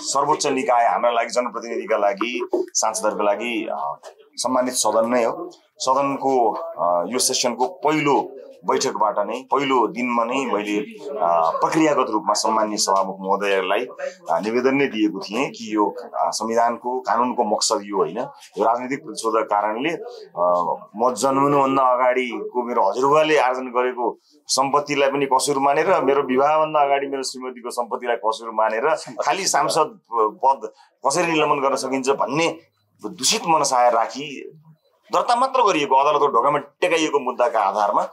सर्वोच्च निकाय हाम्रा लागि जनप्रतिनिधिका लागि सांसदहरुका लागि सम्मानित सदन नै हो। सदनको यो सेसनको पहिलो बैठकबाट नै पहिलो दिनमा नै मैले प्रक्रियागत रूपमा सम्माननीय सभामुख महोदयलाई निवेदन नै दिएको थिएँ कि यो संविधानको कानुनको मकसद यो होइन। यो राजनीतिक प्रतिशोधका कारणले म जन्मनुभन्दा अगाडिको मेरो हजुरबाले आर्जन गरेको सम्पत्तिलाई पनि कसुर मानेर मेरो विवाहभन्दा अगाडि मेरो श्रीमतीको सम्पत्तिलाई कसुर मानेर खाली सांसद पद कसरी निलम्बन गर्न सकिन्छ भन्ने दूषित मनसाय राखी दर्ता मात्र गरिएको अदालतको ढोकामा टेकाइएको मुद्दाका आधारमा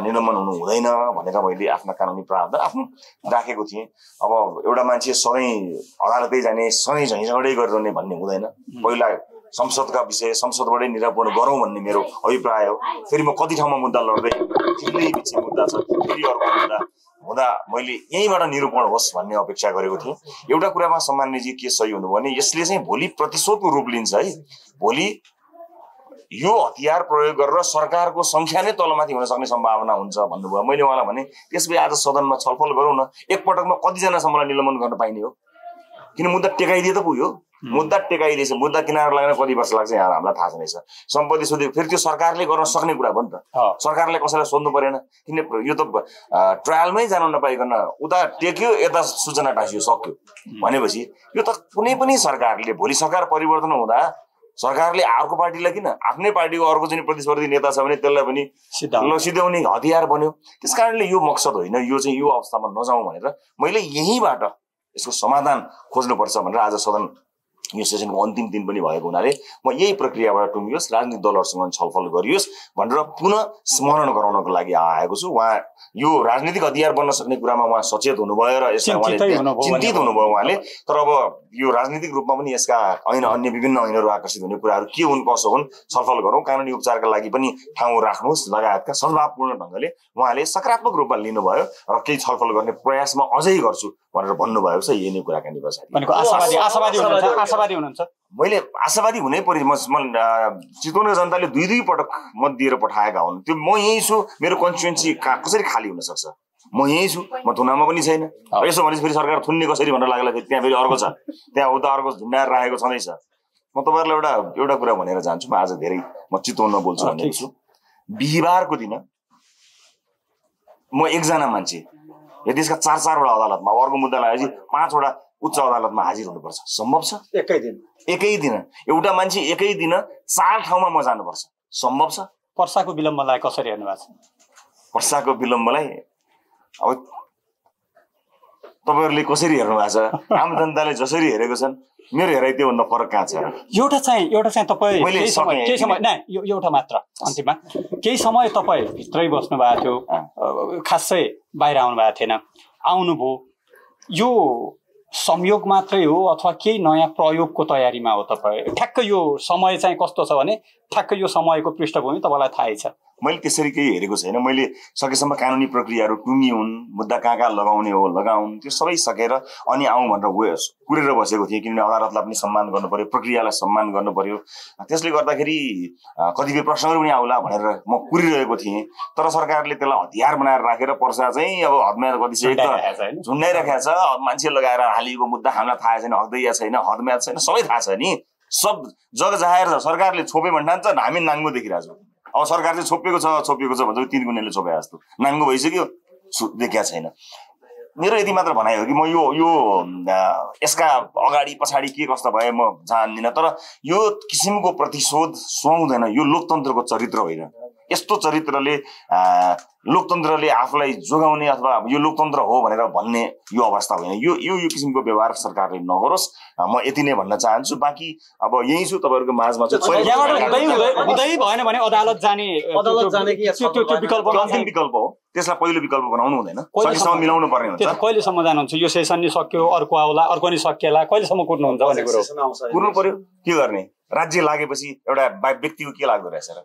निलम्बन हुनु हुँदैन भनेर मैले आफ्ना कानुनी प्रावधान आफ्नो राखेको थिएँ। अब एउटा मान्छे सधैँ अदालतै जाने सधैँ झैँझगडै गरिरहने भन्ने हुँदैन। पहिला संसदका विषय संसदबाटै निरापण गरौँ भन्ने मेरो अभिप्राय हो। फेरि म कति ठाउँमा मुद्दा लड्दै फेरि पछि मुद्दा छ फेरि अर्को मुद्दा हुँदा मैले यहीँबाट निरूपण होस् भन्ने अपेक्षा गरेको थिएँ। एउटा कुरामा सम्माननीयजी के सही हुनुभयो भने यसले चाहिँ भोलि प्रतिशोधको रूप लिन्छ है। भोलि यो हतियार प्रयोग गरेर सरकारको संख्या नै तलमाथि हुन सक्ने सम्भावना हुन्छ भन्नुभयो। मैले उहाँलाई भने त्यसले आज सदनमा छलफल गरौँ न, एकपटकमा कतिजनासम्मलाई निलम्बन गर्न पाइने हो? किन मुद्दा टेकाइदिए त पुग्यो। मुद्दा टेकाइदिएछ, मुद्दा किनारा लाग्न कति वर्ष लाग्छ यहाँ हामीलाई थाहा छैन। सम्पत्ति सोधे फेरि त्यो सरकारले गर्न सक्ने कुरा हो नि त। सरकारले कसैलाई सोध्नु परेन, किन यो त ट्रायलमै जानु नपाइकन उता टेक्यो यता सूचना टाँसियो सक्यो भनेपछि यो त कुनै पनि सरकारले भोलि सरकार परिवर्तन हुँदा सरकारले अर्को पार्टीलाई किन आफ्नै पार्टीको अर्को चाहिँ प्रतिस्पर्धी नेता छ भने त्यसलाई पनि सिध्याउने हतियार बन्यो। त्यस कारणले यो मकसद होइन, यो चाहिँ यो अवस्थामा नजाउँ भनेर मैले यहीँबाट यसको समाधान खोज्नुपर्छ भनेर आज सदन यो सेसनको अन्तिम दिन पनि भएको हुनाले म यही प्रक्रियाबाट टुङ्गियोस्, राजनीतिक दलहरूसँग छलफल गरियोस् भनेर पुनः स्मरण गराउनको लागि आएको छु। उहाँ यो राजनीतिक हतियार बन्न सक्ने कुरामा उहाँ सचेत हुनुभयो र यसमा चिन्तित हुनुभयो उहाँले। तर अब यो राजनीतिक रूपमा पनि यसका अन्य विभिन्न ऐनहरू आकर्षित हुने कुराहरू के हुन् कसो हुन् छलफल गरौँ, कानुनी उपचारका लागि पनि ठाउँ राख्नुहोस् लगायतका सद्भावपूर्ण ढङ्गले उहाँले सकारात्मक रूपमा लिनुभयो र केही छलफल गर्ने प्रयासमा अझै गर्छु भनेर भन्नुभएको छ। यही नै कुराकानी आशावादी हुनुहुन्छ? मैले आशावादी हुनै पर्यो। म चितवनका जनताले दुई पटक मत दिएर पठाएका हुन्। त्यो म यही छु, मेरो कन्स्टिट्युन्सी कसरी खाली हुन सक्छ? म यही छु, म थुनामा पनि छैन। यसो भनेपछि फेरि सरकार थुन्ने कसरी भनेर लाग्ला, फेरि त्यहाँ फेरि अर्को छ, त्यहाँ उता अर्को झुन्डाएर राखेको छँदैछ। म तपाईँहरूलाई एउटा कुरा भनेर जान्छु। म आज धेरै म चितवनमा बोल्छु भनेको छु। बिहिबारको दिन म एकजना मान्छे यदि यसका 4-4वटा अदालतमा अर्को मुद्दा लागेपछि 5वटा उच्च अदालतमा हाजिर हुनुपर्छ, सम्भव छ? एकै दिन एउटा मान्छे एकै दिन 4 ठाउँमा म जानुपर्छ, सम्भव छ? पर्साको विलम्बलाई कसरी हेर्नु भएको छ? पर्साको विलम्बलाई अब तपाईहरुले कसरी हेर्नु भएको छ? आम जनताले जसरी हेरेको छन्, मेरो हेराइ त्योभन्दा फरक कहाँ छ? एउटा चाहिँ तपाई केही समय एउटा मात्र अन्तिममा केही समय तपाई भित्रै बस्नु भएको थियो, खासै बाहिर आउनु भएको थिएन, आउनुभयो। यो संयोग मात्रै हो अथवा केही नयाँ प्रयोगको तयारीमा हो तपाई? ठ्याक्क यो समय चाहिँ कस्तो छ भने ठ्याक्क यो समयको पृष्ठभूमि तपाईलाई थाहै छ। मैले त्यसरी केही हेरेको छैन। मैले सकेसम्म कानुनी प्रक्रियाहरू टुङ्गिउन्, मुद्दा कहाँ लगाउने हो लगाउन्, त्यो सबै सकेर अनि आउँ भनेर कुरेर बसेको थिएँ। किनभने अदालतलाई पनि सम्मान गर्नु पर्यो, प्रक्रियालाई सम्मान गर्नु पर्यो। त्यसले गर्दाखेरि कतिपय प्रश्नहरू पनि आउला भनेर म कुरिरहेको थिएँ। तर सरकारले त्यसलाई हतियार बनाएर राखेर पर्सा चाहिँ अब हदम्याद कतिसय झुन्डाइराखेको छ। मान्छे लगाएर हालिएको मुद्दा हामीलाई थाहा छैन, हकदैया छैन, हदम्याद छैन, सबै थाहा छ नि। सब जग जाहेर छ। सरकारले छोपे भन्ठान्छ, हामी नाङ्गो देखिरहेको छौँ। अब सरकार चाहिँ छोपेको छ भन्छ 3 गुणेले छोपे जस्तो नाङ्गो भइसक्यो, देखिया छैन। मेरो यति मात्र भनाइ हो कि म यो यसका अगाडि पछाडि के कस्तो भए म जान्दिनँ। तर यो किसिमको प्रतिशोध सुहाउँदैन। यो लोकतन्त्रको चरित्र होइन। यस्तो चरित्रले लोकतन्त्रले आफूलाई जोगाउने अथवा यो लोकतन्त्र हो भनेर भन्ने यो अवस्था होइन। यो किसिमको व्यवहार सरकारले नगरोस्, म यति नै भन्न चाहन्छु। बाँकी अब यही छु तपाईँहरूको माझमा हुँदै भएन भने अदालत जाने त्यो विकल्प अन्तिम विकल्प हो। त्यसलाई पहिलो विकल्प बनाउनु हुँदैन, सकेसम्म मिलाउनु पर्ने हुन्छ। कहिलेसम्म जानुहुन्छ? यो सेसन नि सक्यो, अर्को आउला, अर्को नि सकिएला, कहिलेसम्म कुर्नुहुन्छ भन्ने कुरो कुर्नु पर्यो। के गर्ने? राज्य लागेपछि एउटा व्यक्तिको के लाग्दो रहेछ र?